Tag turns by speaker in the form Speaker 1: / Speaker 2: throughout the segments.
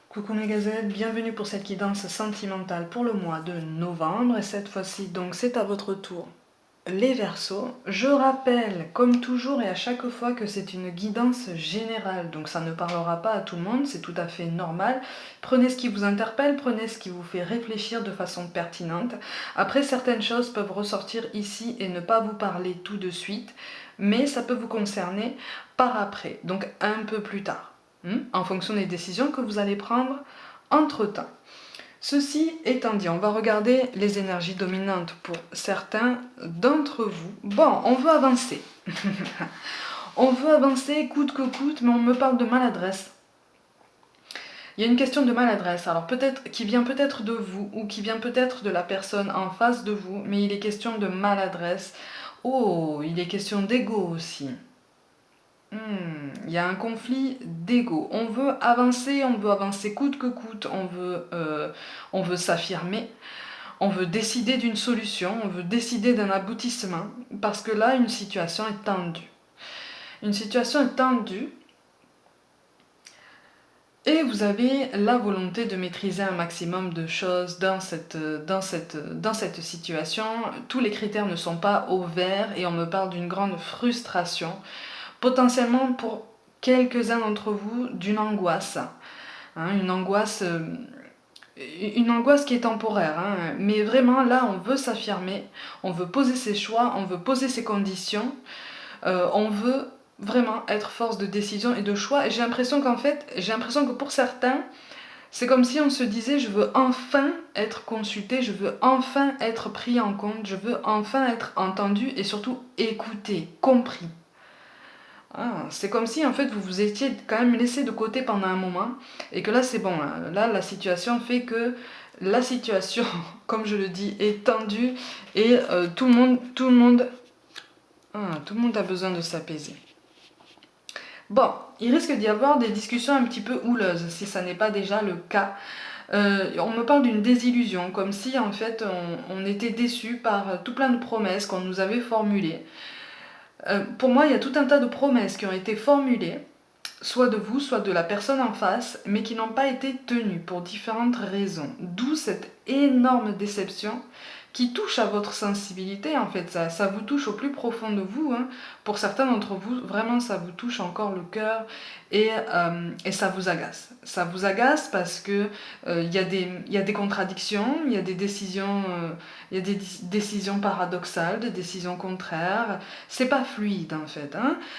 Speaker 1: Coucou mes gazelles, bienvenue pour cette guidance sentimentale pour le mois de novembre et cette fois-ci donc c'est à votre tour les Verseaux. Je rappelle comme toujours et à chaque fois que c'est une guidance générale, donc ça ne parlera pas à tout le monde, c'est tout à fait normal. Prenez ce qui vous interpelle, prenez ce qui vous fait réfléchir de façon pertinente. Après certaines choses peuvent ressortir ici et ne pas vous parler tout de suite, mais ça peut vous concerner par après, donc un peu plus tard. En fonction des décisions que vous allez prendre entre-temps. Ceci étant dit, on va regarder les énergies dominantes pour certains d'entre vous. Bon, on veut avancer. On veut avancer coûte que coûte, mais on me parle de maladresse. Il y a une question de maladresse, alors peut-être qui vient peut-être de vous ou qui vient peut-être de la personne en face de vous, mais il est question de maladresse. Oh, il est question d'ego aussi. Il y a un conflit d'ego. On veut avancer coûte que coûte, on veut s'affirmer, on veut décider d'une solution, on veut décider d'un aboutissement, parce que là, une situation est tendue. Une situation est tendue, et vous avez la volonté de maîtriser un maximum de choses dans cette situation. Tous les critères ne sont pas au vert, et on me parle d'une grande frustration, potentiellement pour quelques-uns d'entre vous d'une angoisse, une angoisse qui est temporaire, mais vraiment là on veut s'affirmer, on veut poser ses choix, on veut poser ses conditions, on veut vraiment être force de décision et de choix, et j'ai l'impression que pour certains, c'est comme si on se disait je veux enfin être consulté, je veux enfin être pris en compte, je veux enfin être entendu et surtout écouté, compris. C'est comme si en fait vous vous étiez quand même laissé de côté pendant un moment et que là c'est bon, là la situation fait que la situation, comme je le dis, est tendue et tout le monde a besoin de s'apaiser. Bon, il risque d'y avoir des discussions un petit peu houleuses si ça n'est pas déjà le cas. On me parle d'une désillusion, comme si en fait on était déçu par tout plein de promesses qu'on nous avait formulées. Pour moi, il y a tout un tas de promesses qui ont été formulées, soit de vous, soit de la personne en face, mais qui n'ont pas été tenues pour différentes raisons. D'où cette énorme déception qui touche à votre sensibilité, en fait. Ça vous touche au plus profond de vous. Pour certains d'entre vous, vraiment, ça vous touche encore le cœur et ça vous agace. Ça vous agace parce que il y a des contradictions, il y a des décisions, paradoxales, des décisions contraires. C'est pas fluide, en fait.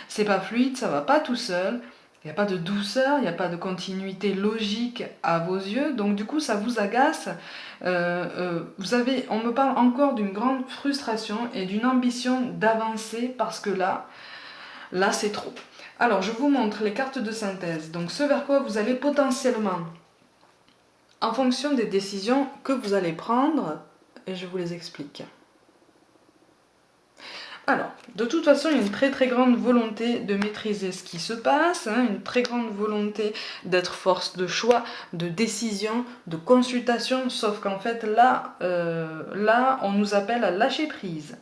Speaker 1: C'est pas fluide, ça va pas tout seul. Il n'y a pas de douceur, il n'y a pas de continuité logique à vos yeux, donc du coup ça vous agace. On me parle encore d'une grande frustration et d'une ambition d'avancer parce que là c'est trop. Alors je vous montre les cartes de synthèse, donc ce vers quoi vous allez potentiellement, en fonction des décisions que vous allez prendre, et je vous les explique. Alors, de toute façon, il y a une très très grande volonté de maîtriser ce qui se passe, une très grande volonté d'être force de choix, de décision, de consultation, sauf qu'en fait là, on nous appelle à lâcher prise.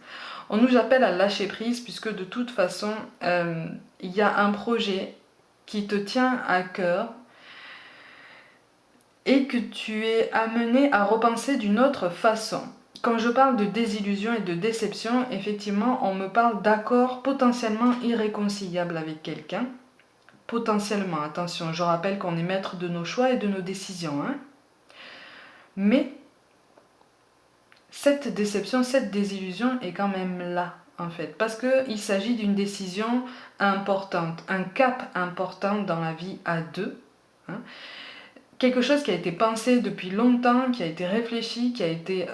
Speaker 1: On nous appelle à lâcher prise puisque de toute façon, il y a un projet qui te tient à cœur et que tu es amené à repenser d'une autre façon. Quand je parle de désillusion et de déception, effectivement, on me parle d'accords potentiellement irréconciliables avec quelqu'un. Potentiellement, attention, je rappelle qu'on est maître de nos choix et de nos décisions. Mais cette déception, cette désillusion est quand même là, en fait. Parce qu'il s'agit d'une décision importante, un cap important dans la vie à deux. Quelque chose qui a été pensé depuis longtemps, qui a été réfléchi, qui a été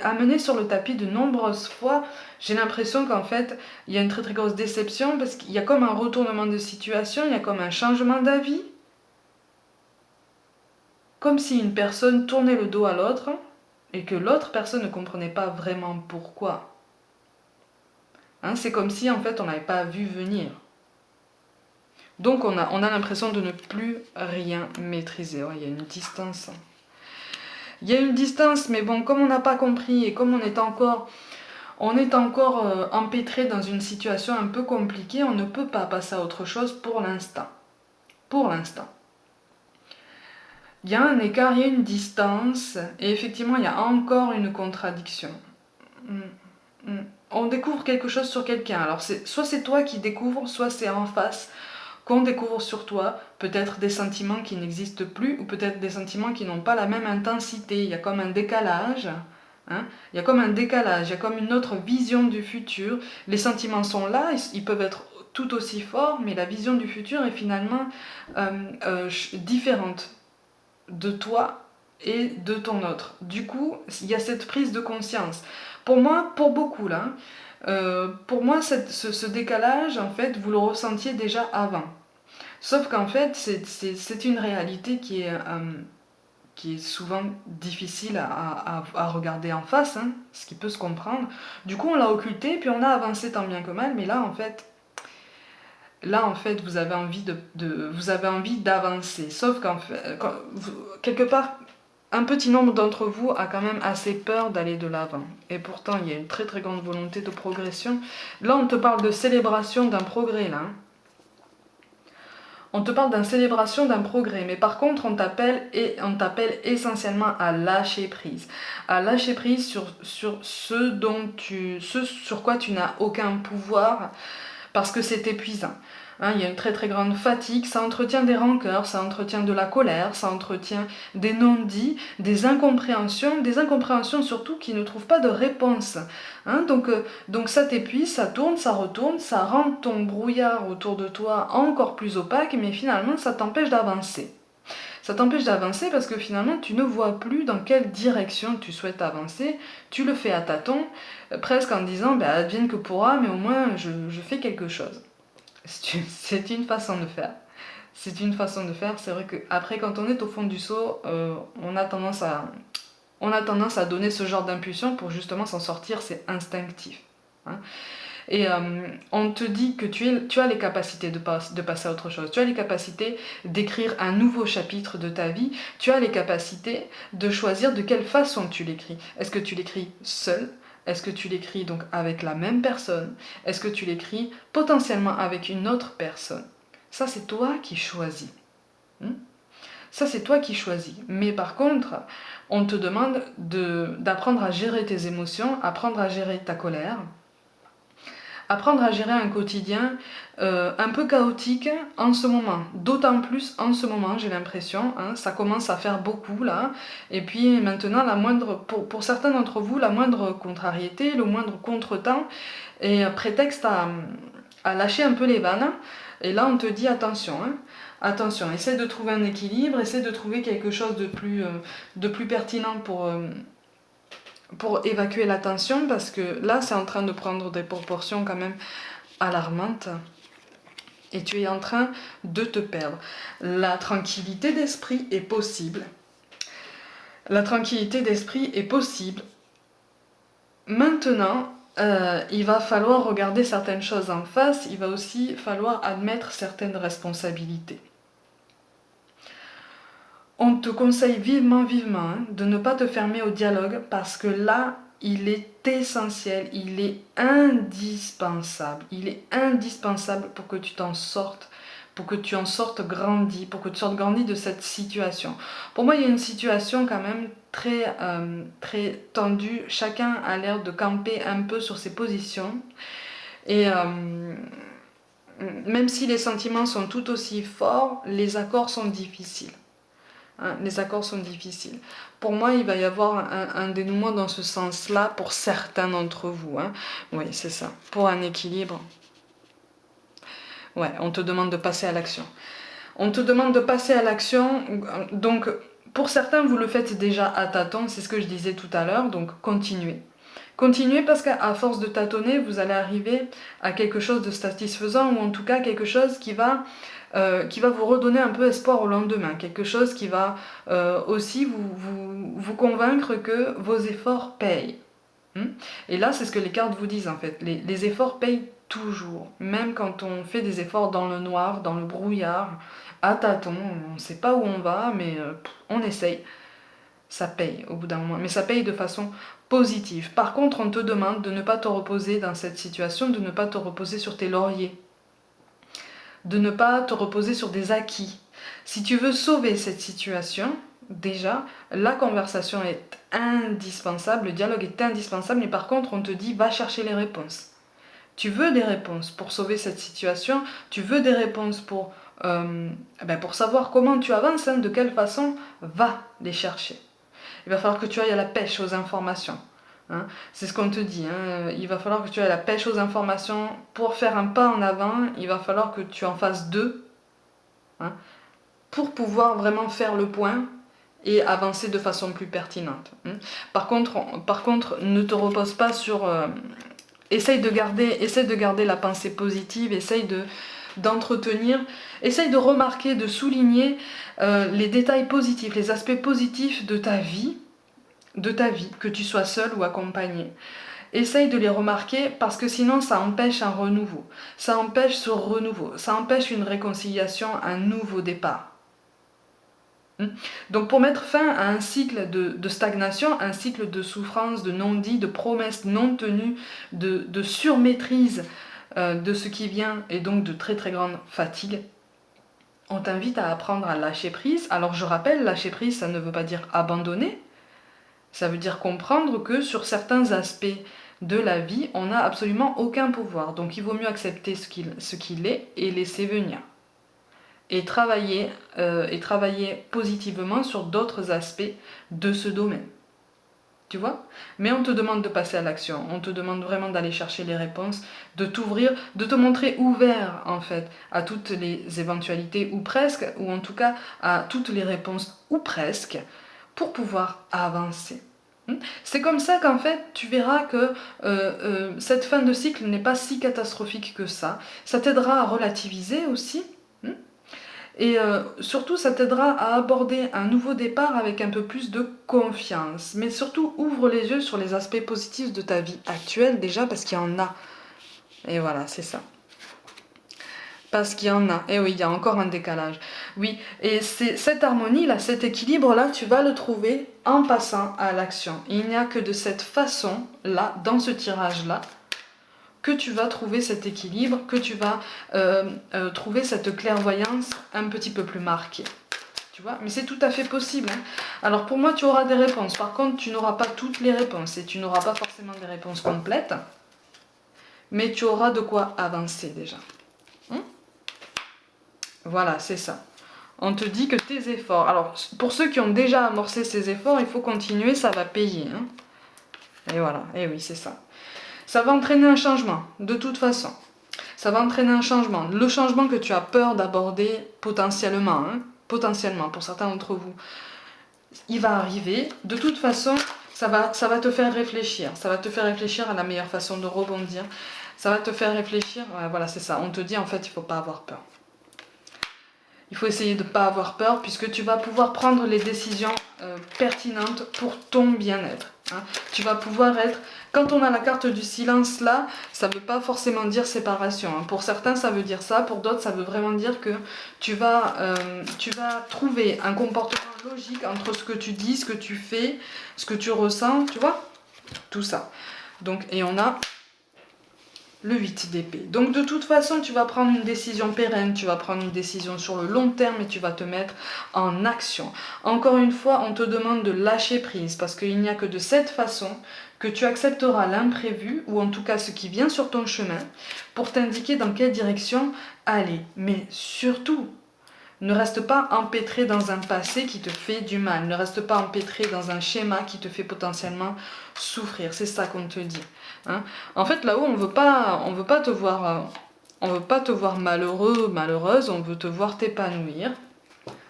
Speaker 1: amené sur le tapis de nombreuses fois. J'ai l'impression qu'en fait, il y a une très très grosse déception parce qu'il y a comme un retournement de situation, il y a comme un changement d'avis. Comme si une personne tournait le dos à l'autre et que l'autre personne ne comprenait pas vraiment pourquoi. C'est comme si en fait on n'avait pas vu venir. Donc on a l'impression de ne plus rien maîtriser. Ouais, il y a une distance. Il y a une distance, mais bon, comme on n'a pas compris et comme on est encore empêtré dans une situation un peu compliquée, on ne peut pas passer à autre chose pour l'instant. Pour l'instant. Il y a un écart, il y a une distance, et effectivement, il y a encore une contradiction. Mm, mm. On découvre quelque chose sur quelqu'un. Alors, soit c'est toi qui découvres, soit c'est en face qu'on découvre sur toi. Peut-être des sentiments qui n'existent plus, ou peut-être des sentiments qui n'ont pas la même intensité. Il y a comme un décalage. Hein. Il y a comme un décalage, il y a comme une autre vision du futur. Les sentiments sont là, ils peuvent être tout aussi forts, mais la vision du futur est finalement différente de toi et de ton autre. Du coup, il y a cette prise de conscience. Pour moi, pour beaucoup là, pour moi, ce décalage, en fait, vous le ressentiez déjà avant. Sauf qu'en fait, c'est une réalité qui est souvent difficile à regarder en face, hein, ce qui peut se comprendre. Du coup, on l'a occulté, puis on a avancé tant bien que mal, mais là, en fait, vous avez envie vous avez envie d'avancer. Sauf qu'en fait, quelque part, un petit nombre d'entre vous a quand même assez peur d'aller de l'avant. Et pourtant, il y a une très très grande volonté de progression. Là, on te parle de célébration d'un progrès, là. On te parle d'une célébration d'un progrès, mais par contre, on t'appelle essentiellement à lâcher prise. À lâcher prise sur ce sur quoi tu n'as aucun pouvoir, parce que c'est épuisant. Hein, il y a une très très grande fatigue, ça entretient des rancœurs, ça entretient de la colère, ça entretient des non-dits, des incompréhensions surtout qui ne trouvent pas de réponse. Hein, donc ça t'épuise, ça tourne, ça retourne, ça rend ton brouillard autour de toi encore plus opaque, mais finalement ça t'empêche d'avancer. Ça t'empêche d'avancer parce que finalement tu ne vois plus dans quelle direction tu souhaites avancer, tu le fais à tâtons, presque en disant bah, advienne que pourra, mais au moins je fais quelque chose. C'est une façon de faire. C'est une façon de faire. C'est vrai qu'après, quand on est au fond du seau, on a tendance à donner ce genre d'impulsion pour justement s'en sortir. C'est instinctif. Hein. Et on te dit que tu as les capacités de passer à autre chose. Tu as les capacités d'écrire un nouveau chapitre de ta vie. Tu as les capacités de choisir de quelle façon tu l'écris. Est-ce que tu l'écris seul ? Est-ce que tu l'écris donc avec la même personne? Est-ce que tu l'écris potentiellement avec une autre personne? Ça, c'est toi qui choisis. Ça, c'est toi qui choisis. Mais par contre, on te demande d'apprendre à gérer tes émotions, apprendre à gérer ta colère, apprendre à gérer un quotidien un peu chaotique en ce moment. D'autant plus en ce moment, j'ai l'impression. Hein, ça commence à faire beaucoup là. Et puis maintenant, pour certains d'entre vous, la moindre contrariété, le moindre contretemps est prétexte à lâcher un peu les vannes. Et là, on te dit attention. Hein, attention, essaie de trouver un équilibre, essaie de trouver quelque chose de plus pertinent pour évacuer la tension, parce que là, c'est en train de prendre des proportions quand même alarmantes. Et tu es en train de te perdre. La tranquillité d'esprit est possible. La tranquillité d'esprit est possible. Maintenant, il va falloir regarder certaines choses en face. Il va aussi falloir admettre certaines responsabilités. On te conseille vivement, hein, de ne pas te fermer au dialogue, parce que là, il est essentiel, il est indispensable. Il est indispensable pour que tu t'en sortes, pour que tu en sortes grandi, pour que tu sortes grandi de cette situation. Pour moi, il y a une situation quand même très tendue. Chacun a l'air de camper un peu sur ses positions. Et même si les sentiments sont tout aussi forts, les accords sont difficiles. Hein, les accords sont difficiles. Pour moi, il va y avoir un dénouement dans ce sens-là pour certains d'entre vous. Hein. Oui, c'est ça. Pour un équilibre. Ouais, on te demande de passer à l'action. On te demande de passer à l'action. Donc, pour certains, vous le faites déjà à tâtons. C'est ce que je disais tout à l'heure. Donc, continuez. Continuez, parce qu'à force de tâtonner, vous allez arriver à quelque chose de satisfaisant, ou en tout cas quelque chose qui va vous redonner un peu espoir au lendemain, quelque chose qui va aussi vous convaincre que vos efforts payent. Et là, c'est ce que les cartes vous disent en fait. Les efforts payent toujours, même quand on fait des efforts dans le noir, dans le brouillard, à tâtons, on ne sait pas où on va, mais on essaye. Ça paye au bout d'un moment, mais ça paye de façon positive. Par contre, on te demande de ne pas te reposer dans cette situation, de ne pas te reposer sur tes lauriers, de ne pas te reposer sur des acquis. Si tu veux sauver cette situation, déjà, la conversation est indispensable, le dialogue est indispensable, mais par contre, on te dit, va chercher les réponses. Tu veux des réponses pour sauver cette situation, tu veux des réponses pour savoir comment tu avances, hein, de quelle façon, va les chercher. Il va falloir que tu ailles à la pêche aux informations. Hein. C'est ce qu'on te dit. Hein. Il va falloir que tu ailles à la pêche aux informations. Pour faire un pas en avant, il va falloir que tu en fasses deux. Hein, pour pouvoir vraiment faire le point et avancer de façon plus pertinente. Hein. Par contre, ne te repose pas sur... essaye de garder la pensée positive, essaye d'entretenir, essaye de remarquer, de souligner les détails positifs, les aspects positifs de ta vie, que tu sois seul ou accompagné. Essaye de les remarquer parce que sinon ça empêche un renouveau, ça empêche ce renouveau, ça empêche une réconciliation, un nouveau départ. Donc pour mettre fin à un cycle de stagnation, un cycle de souffrance, de non-dit, de promesses non tenues, de surmaîtrise de ce qui vient et donc de très très grande fatigue, on t'invite à apprendre à lâcher prise. Alors je rappelle, lâcher prise, ça ne veut pas dire abandonner, ça veut dire comprendre que sur certains aspects de la vie, on n'a absolument aucun pouvoir. Donc il vaut mieux accepter ce qu'il est et laisser venir. Et travailler positivement sur d'autres aspects de ce domaine. Tu vois? Mais on te demande de passer à l'action, on te demande vraiment d'aller chercher les réponses, de t'ouvrir, de te montrer ouvert en fait à toutes les éventualités ou presque, ou en tout cas à toutes les réponses ou presque, pour pouvoir avancer. C'est comme ça qu'en fait tu verras que cette fin de cycle n'est pas si catastrophique que ça. Ça t'aidera à relativiser aussi. Et surtout, ça t'aidera à aborder un nouveau départ avec un peu plus de confiance. Mais surtout, ouvre les yeux sur les aspects positifs de ta vie actuelle déjà, parce qu'il y en a. Et voilà, c'est ça. Parce qu'il y en a. Et oui, il y a encore un décalage. Oui, et c'est cette harmonie-là, cet équilibre-là, tu vas le trouver en passant à l'action. Il n'y a que de cette façon-là, dans ce tirage-là, que tu vas trouver cet équilibre, que tu vas trouver cette clairvoyance un petit peu plus marquée. Tu vois, mais c'est tout à fait possible. Hein. Alors pour moi, tu auras des réponses. Par contre, tu n'auras pas toutes les réponses et tu n'auras pas forcément des réponses complètes. Mais tu auras de quoi avancer déjà. Voilà, c'est ça. On te dit que tes efforts... Alors, pour ceux qui ont déjà amorcé ces efforts, il faut continuer, ça va payer. Hein. Et voilà, et oui, c'est ça. Ça va entraîner un changement, de toute façon. Ça va entraîner un changement. Le changement que tu as peur d'aborder potentiellement, potentiellement pour certains d'entre vous, il va arriver. De toute façon, ça va te faire réfléchir. Ça va te faire réfléchir à la meilleure façon de rebondir. Ça va te faire réfléchir, voilà, c'est ça. On te dit en fait, il ne faut pas avoir peur. Il faut essayer de ne pas avoir peur puisque tu vas pouvoir prendre les décisions pertinentes pour ton bien-être. Hein. Tu vas pouvoir être... Quand on a la carte du silence là, ça ne veut pas forcément dire séparation. Hein. Pour certains, ça veut dire ça. Pour d'autres, ça veut vraiment dire que tu vas trouver un comportement logique entre ce que tu dis, ce que tu fais, ce que tu ressens, tu vois? Tout ça. Donc, et on a... le 8 d'épée. Donc de toute façon, tu vas prendre une décision pérenne, tu vas prendre une décision sur le long terme et tu vas te mettre en action. Encore une fois, on te demande de lâcher prise parce qu'il n'y a que de cette façon que tu accepteras l'imprévu ou en tout cas ce qui vient sur ton chemin pour t'indiquer dans quelle direction aller. Mais surtout, ne reste pas empêtré dans un passé qui te fait du mal. Ne reste pas empêtré dans un schéma qui te fait potentiellement souffrir. C'est ça qu'on te dit. Hein. En fait, là-haut, on veut pas te voir malheureux, malheureuse. On veut te voir t'épanouir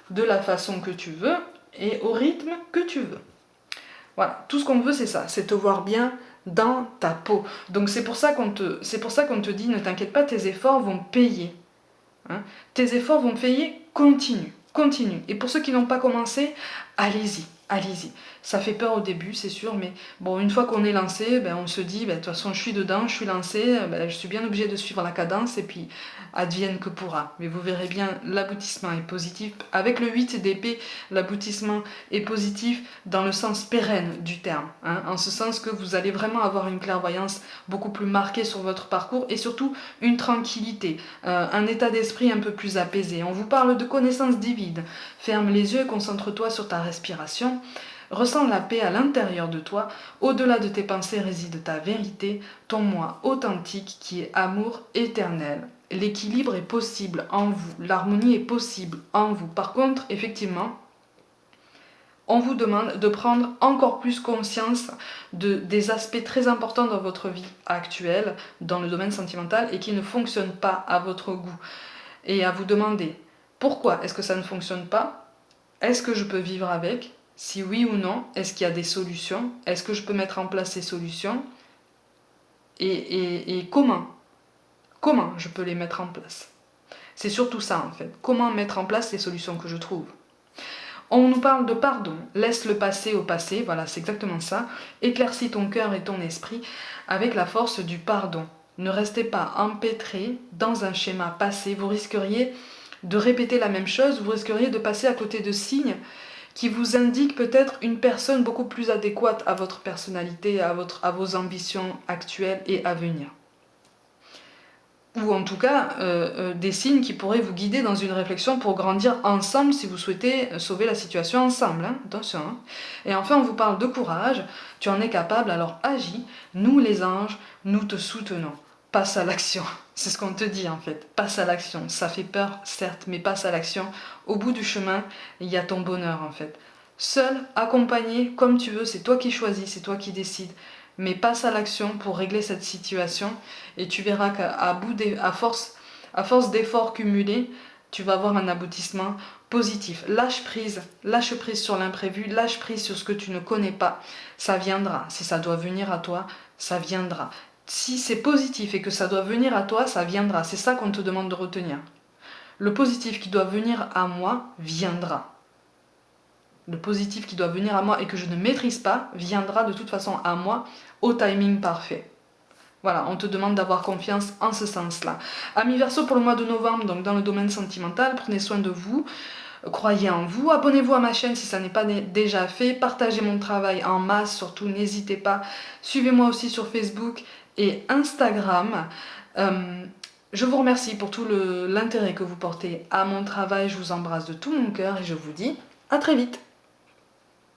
Speaker 1: de la façon que tu veux et au rythme que tu veux. Voilà, tout ce qu'on veut, c'est ça, c'est te voir bien dans ta peau. Donc c'est pour ça qu'on te dit, ne t'inquiète pas, tes efforts vont payer. Hein. Tes efforts vont payer, continue. Et pour ceux qui n'ont pas commencé, allez-y. allez-y. Ça fait peur au début, c'est sûr, mais bon, une fois qu'on est lancé, ben, on se dit, ben, de toute façon, je suis dedans, je suis lancé, ben, je suis bien obligé de suivre la cadence, et puis advienne que pourra. Mais vous verrez bien, l'aboutissement est positif. Avec le 8 d'épée, l'aboutissement est positif dans le sens pérenne du terme, hein, en ce sens que vous allez vraiment avoir une clairvoyance beaucoup plus marquée sur votre parcours, et surtout une tranquillité, un état d'esprit un peu plus apaisé. On vous parle de connaissances divines. Ferme les yeux et concentre-toi sur ta respiration. Ressens la paix à l'intérieur de toi. Au-delà de tes pensées réside ta vérité, ton moi authentique qui est amour éternel. L'équilibre est possible en vous, l'harmonie est possible en vous. Par contre, effectivement, on vous demande de prendre encore plus conscience des aspects très importants dans votre vie actuelle, dans le domaine sentimental, et qui ne fonctionnent pas à votre goût. Et à vous demander, pourquoi est-ce que ça ne fonctionne pas? Est-ce que je peux vivre avec? Si oui ou non, est-ce qu'il y a des solutions? Est-ce que je peux mettre en place ces solutions? Et comment je peux les mettre en place? C'est surtout ça en fait. Comment mettre en place les solutions que je trouve? On nous parle de pardon. Laisse le passé au passé. Voilà, c'est exactement ça. Éclaircis ton cœur et ton esprit avec la force du pardon. Ne restez pas empêtrés dans un schéma passé. Vous risqueriez de répéter la même chose. Vous risqueriez de passer à côté de signes qui vous indiquent peut-être une personne beaucoup plus adéquate à votre personnalité, à vos ambitions actuelles et à venir. Ou en tout cas, des signes qui pourraient vous guider dans une réflexion pour grandir ensemble si vous souhaitez sauver la situation ensemble. Hein. Attention. Hein. Et enfin, on vous parle de courage. Tu en es capable, alors agis. Nous, les anges, nous te soutenons. Passe à l'action. C'est ce qu'on te dit en fait. Passe à l'action. Ça fait peur, certes, mais passe à l'action. Au bout du chemin, il y a ton bonheur en fait. Seul, accompagné, comme tu veux, c'est toi qui choisis, c'est toi qui décides. Mais passe à l'action pour régler cette situation et tu verras à force d'efforts cumulés, tu vas avoir un aboutissement positif. Lâche prise sur l'imprévu, lâche prise sur ce que tu ne connais pas. Ça viendra. Si ça doit venir à toi, ça viendra. Si c'est positif et que ça doit venir à toi, ça viendra. C'est ça qu'on te demande de retenir. Le positif qui doit venir à moi viendra. Le positif qui doit venir à moi et que je ne maîtrise pas viendra de toute façon à moi au timing parfait. Voilà, on te demande d'avoir confiance en ce sens-là. Amis Verseau, pour le mois de novembre, donc dans le domaine sentimental, prenez soin de vous, croyez en vous, abonnez-vous à ma chaîne si ça n'est pas déjà fait, partagez mon travail en masse, surtout n'hésitez pas, suivez-moi aussi sur Facebook et Instagram. Je vous remercie pour tout l'intérêt que vous portez à mon travail, je vous embrasse de tout mon cœur et je vous dis à très vite.